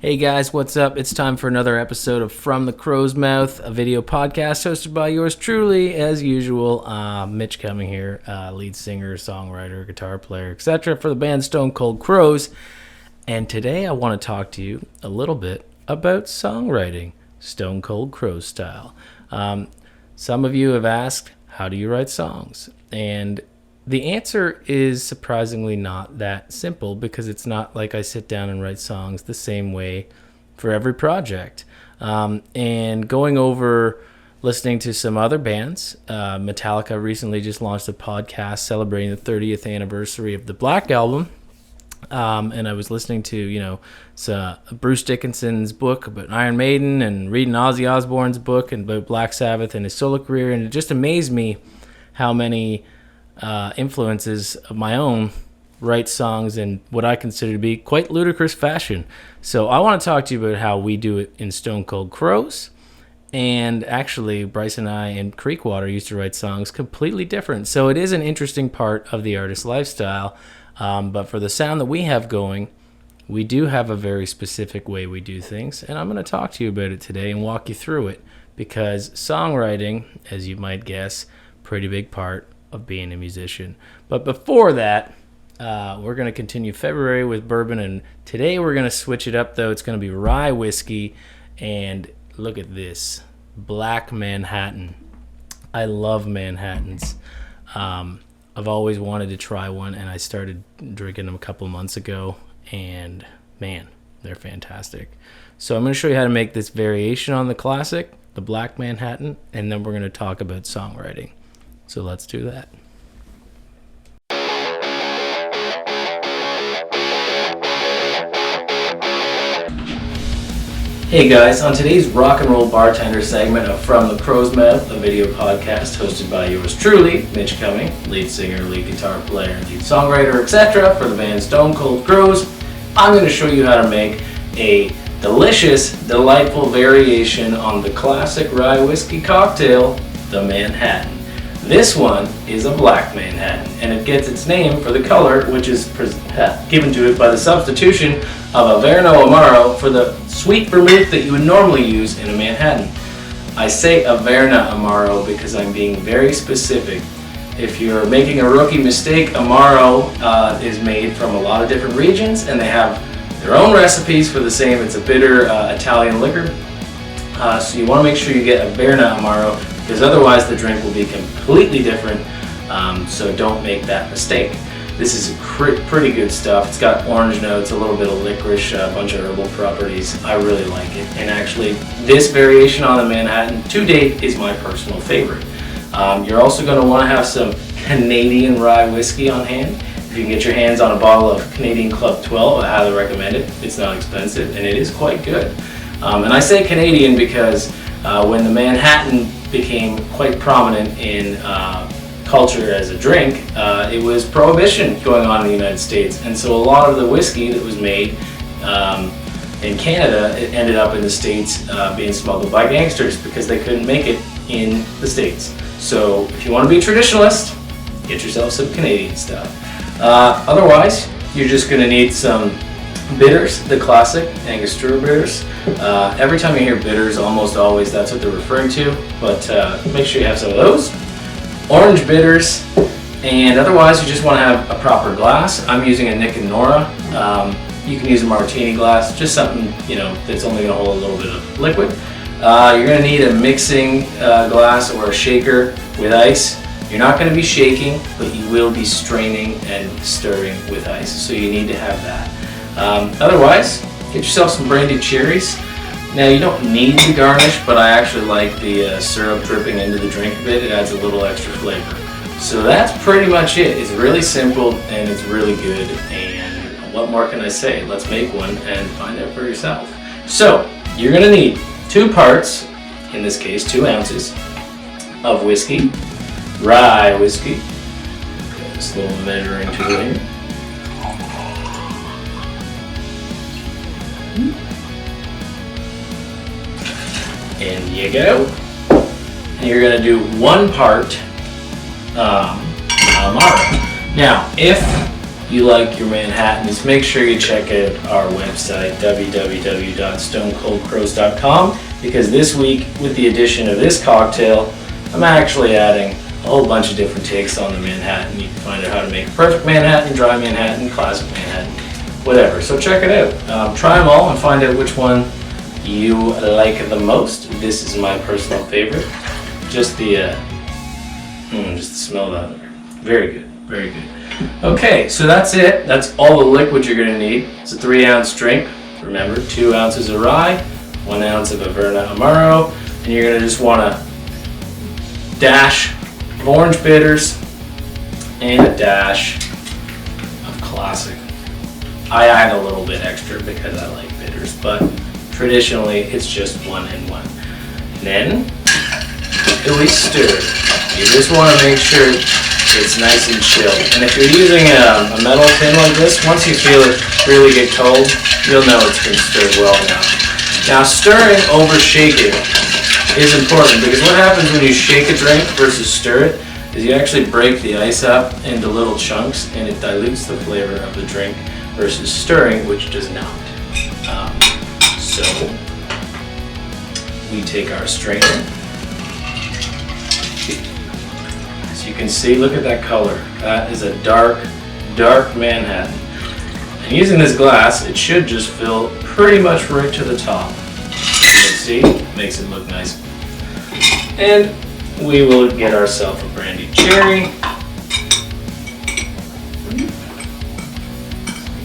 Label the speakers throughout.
Speaker 1: Hey guys, what's up? It's time for another episode of From the Crow's Mouth, a video podcast hosted by yours truly, as usual. Mitch coming here, lead singer, songwriter, guitar player, etc. for the band Stone Cold Crows. And today I want to talk to you a little bit about songwriting, Stone Cold Crow style. Some of you have asked, how do you write songs? And the answer is surprisingly not that simple, because it's not like I sit down and write songs the same way for every project. And going over listening to some other bands, Metallica recently just launched a podcast celebrating the 30th anniversary of the Black Album. And I was listening to, Bruce Dickinson's book about Iron Maiden and reading Ozzy Osbourne's book and about Black Sabbath and his solo career. And it just amazed me how many influences of my own write songs in what I consider to be quite ludicrous fashion. So I want to talk to you about how we do it in Stone Cold Crows. And actually, Bryce and I in Creekwater used to write songs completely different. So it is an interesting part of the artist's lifestyle. But for the sound that we have going, we do have a very specific way we do things. And I'm going to talk to you about it today and walk you through it, because songwriting, as you might guess, pretty big part of being a musician. But before that, we're going to continue February with bourbon, and today we're going to switch it up, though. It's going to be rye whiskey, and look at this, Black Manhattan. I love Manhattans. I've always wanted to try one, and I started drinking them a couple months ago, and man, they're fantastic. So I'm going to show you how to make this variation on the classic, the Black Manhattan, and then we're going to talk about songwriting. So let's do that. Hey guys, on today's rock and roll bartender segment of From the Crow's Mouth, a video podcast hosted by yours truly, Mitch Cumming, lead singer, lead guitar player, lead songwriter, etc. for the band Stone Cold Crows, I'm going to show you how to make a delicious, delightful variation on the classic rye whiskey cocktail, the Manhattan. This one is a Black Manhattan, and it gets its name for the color, which is given to it by the substitution of Averna Amaro for the sweet vermouth that you would normally use in a Manhattan. I say Averna Amaro because I'm being very specific. If you're making a rookie mistake, Amaro is made from a lot of different regions, and they have their own recipes for the same. It's a bitter Italian liquor. So you want to make sure you get Averna Amaro, because otherwise the drink will be completely different, so don't make that mistake. This is pretty good stuff. It's got orange notes, a little bit of licorice, a bunch of herbal properties. I really like it. And actually, this variation on the Manhattan, to date, is my personal favorite. You're also going to want to have some Canadian rye whiskey on hand. If you can get your hands on a bottle of Canadian Club 12, I highly recommend it. It's not expensive, and it is quite good. And I say Canadian because when the Manhattan became quite prominent in culture as a drink, it was prohibition going on in the United States, and so a lot of the whiskey that was made in Canada, it ended up in the States being smuggled by gangsters because they couldn't make it in the States. So if you want to be a traditionalist, get yourself some Canadian stuff. Otherwise, you're just going to need some bitters, the classic Angostura bitters. Every time you hear bitters, almost always that's what they're referring to, but make sure you have some of those. Orange bitters, and otherwise you just want to have a proper glass. I'm using a Nick and Nora. You can use a martini glass, just something that's only going to hold a little bit of liquid. You're going to need a mixing glass or a shaker with ice. You're not going to be shaking, but you will be straining and stirring with ice, so you need to have that. Otherwise, get yourself some brandied cherries. Now, you don't need the garnish, but I actually like the syrup dripping into the drink a bit. It adds a little extra flavor. So that's pretty much it. It's really simple, and it's really good. And what more can I say? Let's make one and find out for yourself. So, you're going to need 2 parts, in this case 2 ounces, of whiskey, rye whiskey. Got this little measuring tool here. In you go. And you're going to do 1 part Amaro. Now, if you like your Manhattans, make sure you check out our website, www.stonecoldcrows.com, because this week, with the addition of this cocktail, I'm actually adding a whole bunch of different takes on the Manhattan. You can find out how to make a perfect Manhattan, dry Manhattan, classic Manhattan, whatever. So check it out. Try them all and find out which one you like the most. This is my personal favorite. Just the smell of that. Very good, very good. Okay, so that's it. That's all the liquid you're gonna need. It's a 3-ounce drink. Remember, 2 ounces of rye, 1 ounce of Averna Amaro, and you're gonna just wanna dash of orange bitters and a dash of classic. I add a little bit extra because I like bitters, but traditionally it's just 1 and 1. Then, until we stir, you just wanna make sure it's nice and chilled. And if you're using a metal tin like this, once you feel it really get cold, you'll know it's been stirred well enough. Now, stirring over shaking is important, because what happens when you shake a drink versus stir it is you actually break the ice up into little chunks, and it dilutes the flavor of the drink, versus stirring, which does not. So we take our strainer. You can see, look at that color. That is a dark, dark Manhattan. And using this glass, it should just fill pretty much right to the top. You can see, makes it look nice. And we will get ourselves a brandied cherry.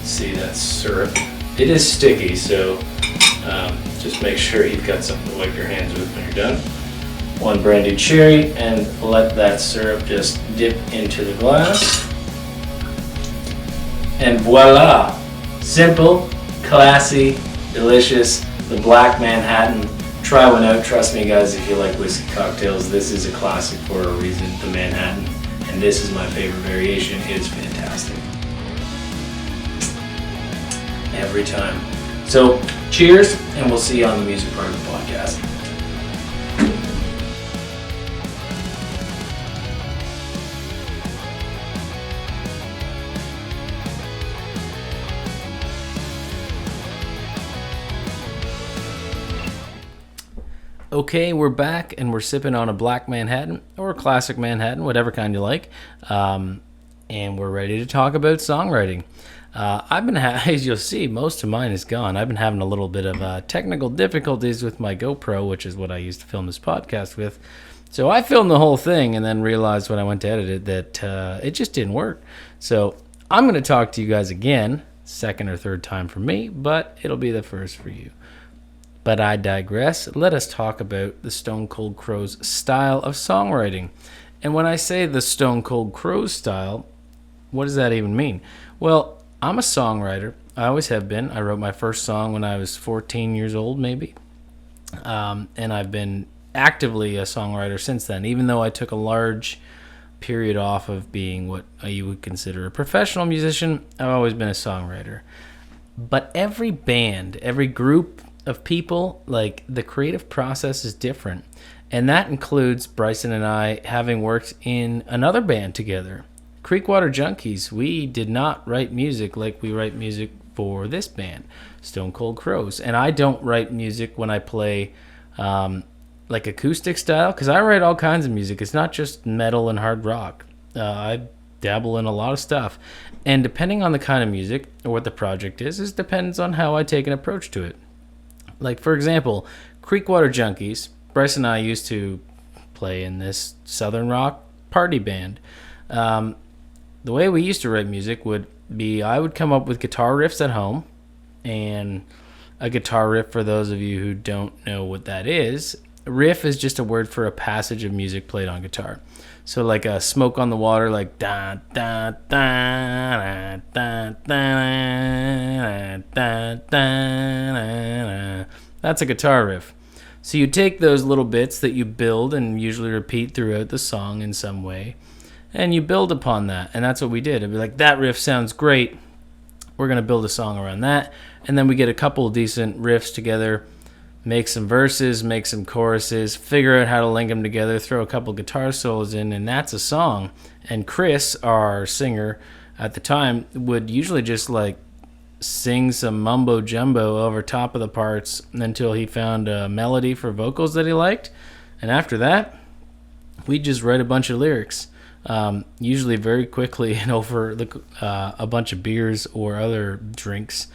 Speaker 1: See that syrup? It is sticky, so just make sure you've got something to wipe your hands with when you're done. 1 brandied cherry, and let that syrup just dip into the glass. And voila! Simple, classy, delicious, the Black Manhattan. Try one out. Trust me, guys, if you like whiskey cocktails, this is a classic for a reason, the Manhattan. And this is my favorite variation. It's fantastic. Every time. So, cheers, and we'll see you on the music part of the podcast. Okay, we're back, and we're sipping on a Black Manhattan, or a classic Manhattan, whatever kind you like, and we're ready to talk about songwriting. I've been, as you'll see, most of mine is gone. I've been having a little bit of technical difficulties with my GoPro, which is what I used to film this podcast with. So I filmed the whole thing, and then realized when I went to edit it that it just didn't work. So I'm going to talk to you guys again, second or third time for me, but it'll be the first for you. But I digress. Let us talk about the Stone Cold Crows style of songwriting. And when I say the Stone Cold Crows style, what does that even mean? Well, I'm a songwriter. I always have been. I wrote my first song when I was 14 years old, maybe. And I've been actively a songwriter since then, even though I took a large period off of being what you would consider a professional musician. I've always been a songwriter. But every band, every group of people, like, the creative process is different, and that includes Bryson and I having worked in another band together, Creekwater Junkies. We did not write music like we write music for this band, Stone Cold Crows. And I don't write music when I play like acoustic style, because I write all kinds of music. It's not just metal and hard rock. I dabble in a lot of stuff, and depending on the kind of music or what the project is, it depends on how I take an approach to it. Like, for example, Creekwater Junkies, Bryce and I used to play in this southern rock party band. The way we used to write music would be, I would come up with guitar riffs at home, and a guitar riff, for those of you who don't know what that is, riff is just a word for a passage of music played on guitar. So like a Smoke on the Water, like da da da da da da da da. That's a guitar riff. So you take those little bits that you build and usually repeat throughout the song in some way, and you build upon that. And that's what we did. It'd be like, that riff sounds great. We're going to build a song around that. And then we get a couple of decent riffs together, make some verses, make some choruses, figure out how to link them together, throw a couple guitar solos in, and that's a song. And Chris, our singer,
Speaker 2: at the time would usually just like sing some mumbo jumbo over top of the parts until he found a melody for vocals that he liked. And after that, we'd just write a bunch of lyrics, usually very quickly and over a bunch of beers or other drinks.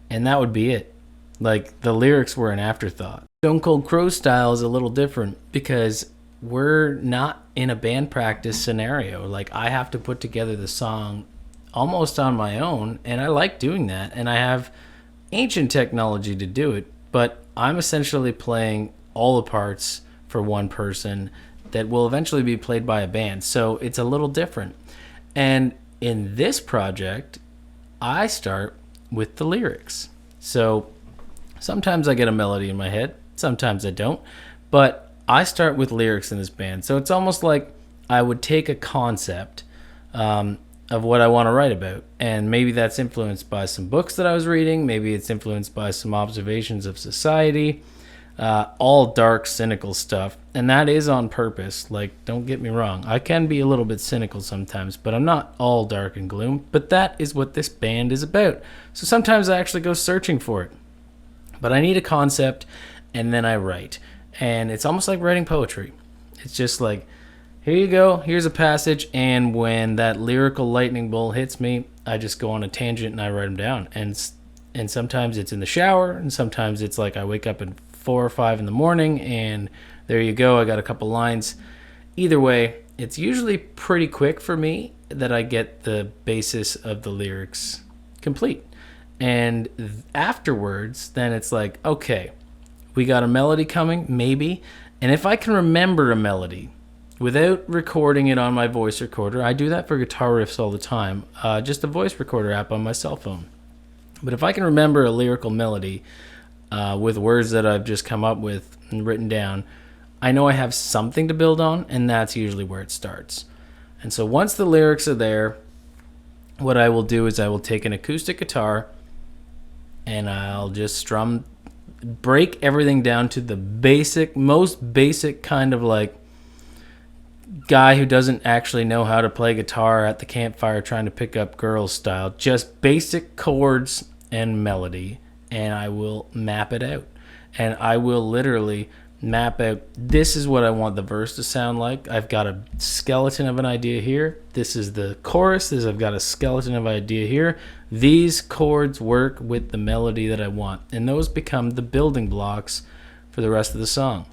Speaker 2: And that would be it. Like, the lyrics were an afterthought. Stone Cold Crow style is a little different because we're not in a band practice scenario. Like, I have to put together the song almost on my own, and I like doing that. And I have ancient technology to do it, but I'm essentially playing all the parts for one person that will eventually be played by a band. So it's a little different. And in this project, I start with the lyrics. So sometimes I get a melody in my head, sometimes I don't, but I start with lyrics in this band. So it's almost like I would take a concept of what I want to write about, and maybe that's influenced by some books that I was reading, maybe it's influenced by some observations of society, all dark, cynical stuff, and that is on purpose. Like, don't get me wrong, I can be a little bit cynical sometimes, but I'm not all dark and gloom. But that is what this band is about. So sometimes I actually go searching for it, but I need a concept, and then I write. And it's almost like writing poetry. It's just like, here you go, here's a passage, and when that lyrical lightning bolt hits me, I just go on a tangent and I write them down. And sometimes it's in the shower, and sometimes it's like I wake up at 4 or 5 in the morning, and there you go, I got a couple lines. Either way, it's usually pretty quick for me that I get the basis of the lyrics complete. And afterwards, then it's like, okay, we got a melody coming, maybe. And if I can remember a melody without recording it on my voice recorder, I do that for guitar riffs all the time, just a voice recorder app on my cell phone. But if I can remember a lyrical melody with words that I've just come up with and written down, I know I have something to build on, and that's usually where it starts. And so once the lyrics are there, what I will do is I will take an acoustic guitar and I'll just break everything down to the most basic kind of like guy who doesn't actually know how to play guitar at the campfire trying to pick up girls style. Just basic chords and melody, and I will map it out. And I will literally map out, this is what I want the verse to sound like. I've got a skeleton of an idea here. This is the chorus. I've got a skeleton of an idea here. These chords work with the melody that I want. And those become the building blocks for the rest of the song.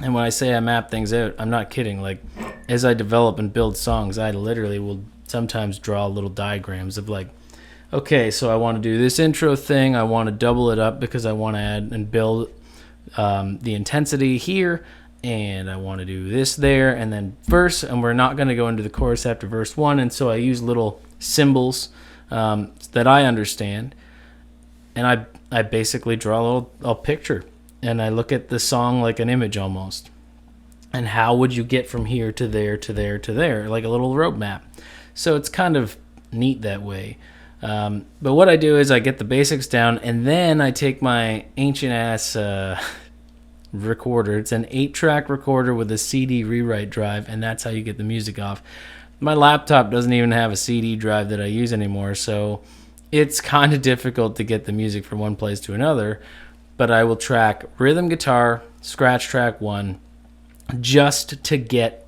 Speaker 2: And when I say I map things out, I'm not kidding. Like, as I develop and build songs, I literally will sometimes draw little diagrams of like, okay, so I want to do this intro thing. I want to double it up because I want to add and build the intensity here, and I want to do this there, and then verse, and we're not going to go into the chorus after verse 1, and so I use little symbols that I understand, and I basically draw a picture, and I look at the song like an image almost. And how would you get from here to there to there to there, like a little roadmap? So it's kind of neat that way. But what I do is I get the basics down, and then I take my ancient ass recorder. It's an 8-track recorder with a CD rewrite drive, and that's how you get the music off. My laptop doesn't even have a CD drive that I use anymore, so it's kind of difficult to get the music from one place to another. But I will track rhythm guitar, scratch track 1, just to get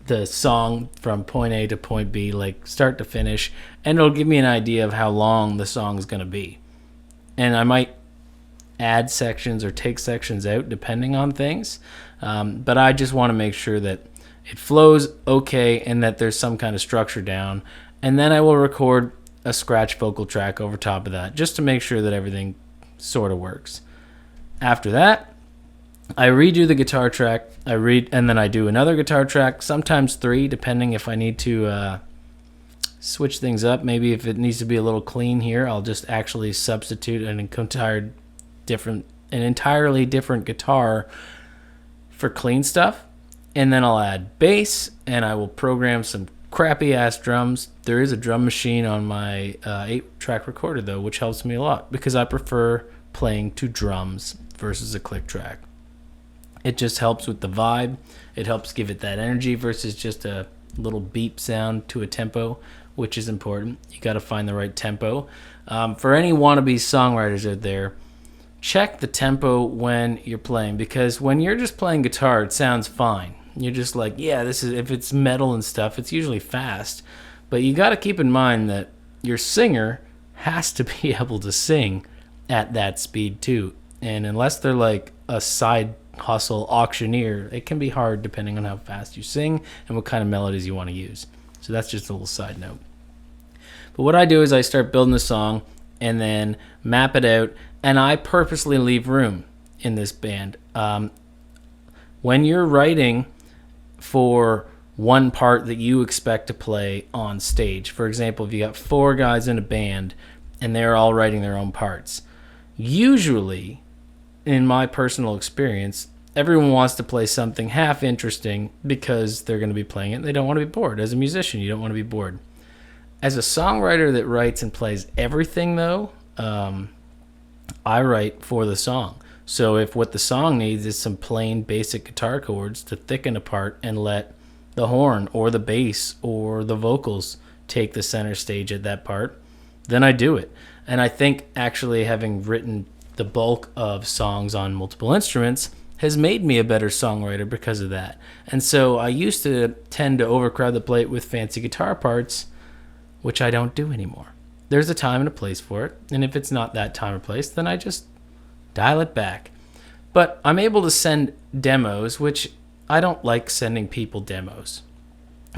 Speaker 2: the song from point A to point B, like start to finish, and it'll give me an idea of how long the song is going to be. And I might add sections or take sections out depending on things, but I just want to make sure that it flows okay and that there's some kind of structure down. And then I will record a scratch vocal track over top of that just to make sure that everything sort of works. After that, I redo the guitar track, and then I do another guitar track, sometimes 3, depending if I need to switch things up. Maybe if it needs to be a little clean here, I'll just actually substitute an entirely different guitar for clean stuff. And then I'll add bass, and I will program some crappy-ass drums. There is a drum machine on my 8-track recorder, though, which helps me a lot because I prefer playing to drums versus a click track. It just helps with the vibe. It helps give it that energy versus just a little beep sound to a tempo, which is important. You got to find the right tempo. For any wannabe songwriters out there, check the tempo when you're playing, because when you're just playing guitar, it sounds fine. You're just like, yeah, this is, if it's metal and stuff, it's usually fast. But you got to keep in mind that your singer has to be able to sing at that speed too. And unless they're like a side hustle auctioneer, it can be hard depending on how fast you sing and what kind of melodies you want to use. So that's just a little side note. But what I do is I start building the song and then map it out, and I purposely leave room in this band. When you're writing for one part that you expect to play on stage, for example, if you got 4 guys in a band and they're all writing their own parts, usually, in my personal experience, everyone wants to play something half interesting because they're going to be playing it and they don't want to be bored. As a musician, you don't want to be bored. As a songwriter that writes and plays everything, though, I write for the song. So if what the song needs is some plain basic guitar chords to thicken a part and let the horn or the bass or the vocals take the center stage at that part, then I do it. And I think actually having written the bulk of songs on multiple instruments has made me a better songwriter because of that. And so I used to tend to overcrowd the plate with fancy guitar parts, which I don't do anymore. There's a time and a place for it, and if it's not that time or place, then I just dial it back. But I'm able to send demos, which I don't like sending people demos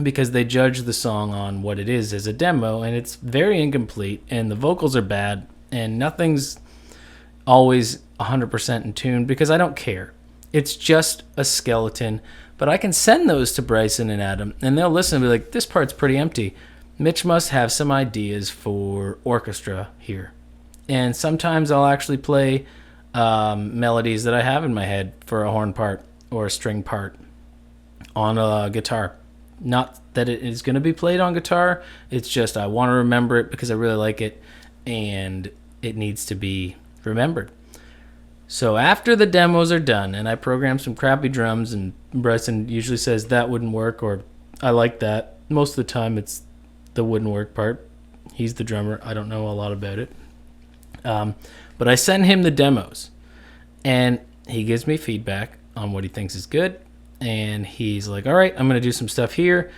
Speaker 2: because they judge the song on what it is as a demo, and it's very incomplete, and the vocals are bad, and nothing's always 100% in tune because I don't care. It's just a skeleton, but I can send those to Bryson and Adam, and they'll listen and be like, this part's pretty empty. Mitch must have some ideas for orchestra here. And sometimes I'll actually play melodies that I have in my head for a horn part or a string part on a guitar. Not that it is going to be played on guitar, it's just I want to remember it because I really like it and it needs to be remembered. So after the demos are done and I program some crappy drums, and Bryson usually says that wouldn't work or I like that. Most of the time it's the wouldn't work part. He's the drummer. I don't know a lot about it. But I send him the demos and he gives me feedback on what he thinks is good. And he's like, all right, I'm going to do some stuff here.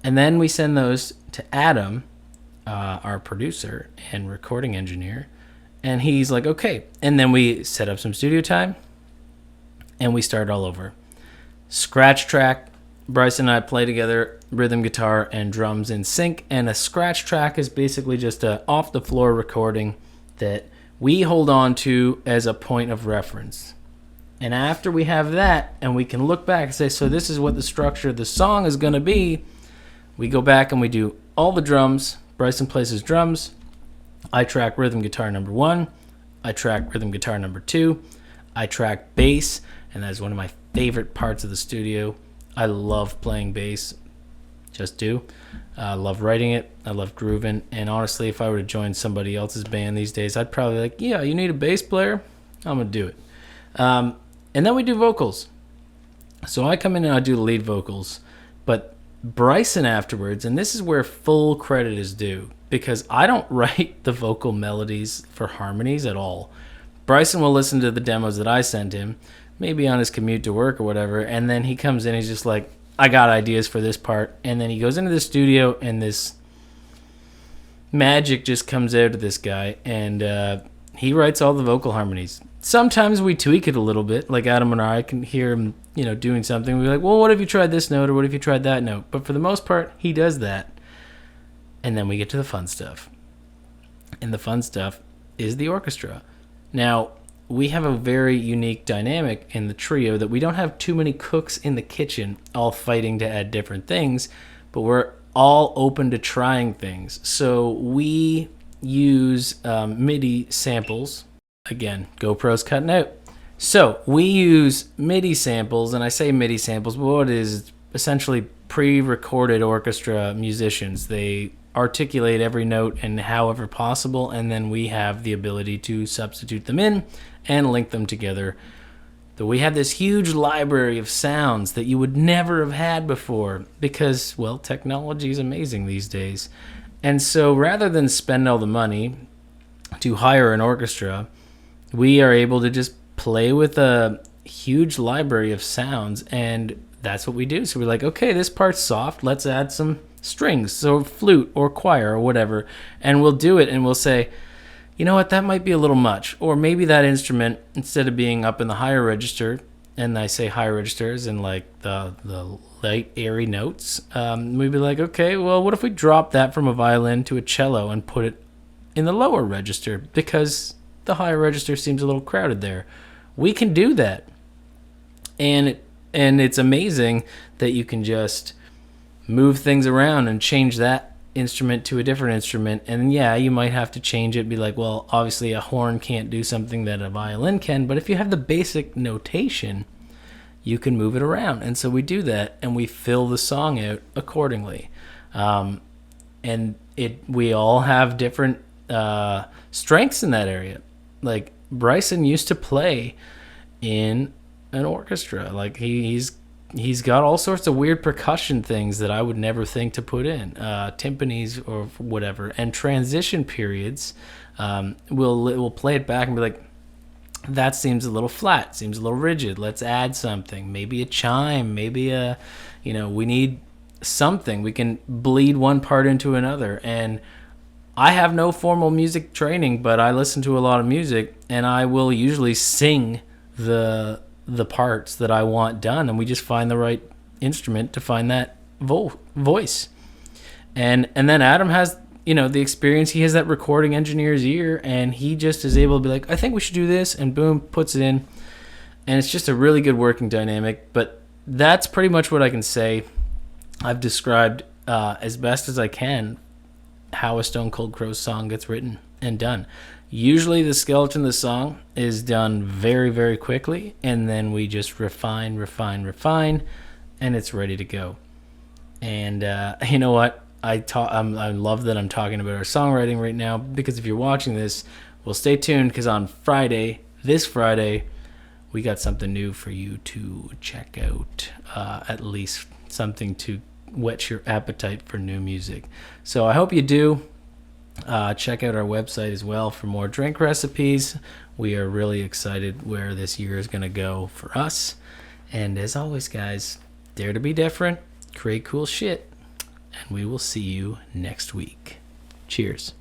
Speaker 2: And then we send those to Adam, our producer and recording engineer. And he's like, okay. And then we set up some studio time and we start all over. Scratch track. Bryson and I play together, rhythm guitar and drums in sync. And a scratch track is basically just a off the floor recording that we hold on to as a point of reference. And after we have that and we can look back and say, so this is what the structure of the song is going to be, we go back and we do all the drums. Bryson plays his drums. I track rhythm guitar number 1. I track rhythm guitar number 2. I track bass, and that is one of my favorite parts of the studio. I love playing bass. Just do. I love writing it. I love grooving. And honestly, if I were to join somebody else's band these days, I'd probably be like, yeah, you need a bass player? I'm going to do it. And then we do vocals. So I come in and I do the lead vocals. But Bryson afterwards, and this is where full credit is due, because I don't write the vocal melodies for harmonies at all. Bryson will listen to the demos that I send him, maybe on his commute to work or whatever, and then he comes in, he's just like, I got ideas for this part. And then he goes into the studio and this magic just comes out of this guy, and he writes all the vocal harmonies. Sometimes we tweak it a little bit, like Adam and I can hear him, doing something. We're like, well, what if you tried this note, or what if you tried that note? But for the most part, he does that. And then we get to the fun stuff. And the fun stuff is the orchestra. Now, we have a very unique dynamic in the trio that we don't have too many cooks in the kitchen all fighting to add different things, but we're all open to trying things. So we use MIDI samples. Again, GoPro's cutting out. So we use MIDI samples, and I say MIDI samples, but what it is essentially pre-recorded orchestra musicians. They articulate every note and however possible, and then we have the ability to substitute them in and link them together. So we have this huge library of sounds that you would never have had before because, well, technology is amazing these days. And so rather than spend all the money to hire an orchestra, we are able to just play with a huge library of sounds, and that's what we do. So we're like, okay, this part's soft, let's add some strings, so flute or choir or whatever, and we'll do it, and we'll say, you know what, that might be a little much, or maybe that instrument, instead of being up in the higher register, and I say higher registers in like the light airy notes, we'd be like, okay, well, what if we drop that from a violin to a cello and put it in the lower register, because the higher register seems a little crowded there. We can do that, and it's amazing that you can just move things around and change that instrument to a different instrument. And yeah, you might have to change it, be like, well, obviously a horn can't do something that a violin can, but if you have the basic notation, you can move it around. And so we do that, and we fill the song out accordingly. And we all have different strengths in that area. Like Bryson used to play in an orchestra. Like he's got all sorts of weird percussion things that I would never think to put in, timpanis or whatever. And transition periods, we'll play it back and be like, that seems a little flat, seems a little rigid. Let's add something, maybe a chime, maybe we need something. We can bleed one part into another. And I have no formal music training, but I listen to a lot of music, and I will usually sing the parts that I want done, and we just find the right instrument to find that voice. And then Adam has the experience. He has that recording engineer's ear, and he just is able to be like, I think we should do this, and boom, puts it in. And it's just a really good working dynamic. But that's pretty much what I can say. I've described as best as I can how a Stone Cold Crows song gets written and done. Usually the skeleton of the song is done very, very quickly, and then we just refine, and it's ready to go. And you know what? I love that I'm talking about our songwriting right now, because if you're watching this, well, stay tuned, because on this Friday, we got something new for you to check out, at least something to whet your appetite for new music. So I hope you do. Check out our website as well for more drink recipes. We are really excited where this year is going to go for us. And as always, guys, dare to be different, create cool shit, and we will see you next week. Cheers.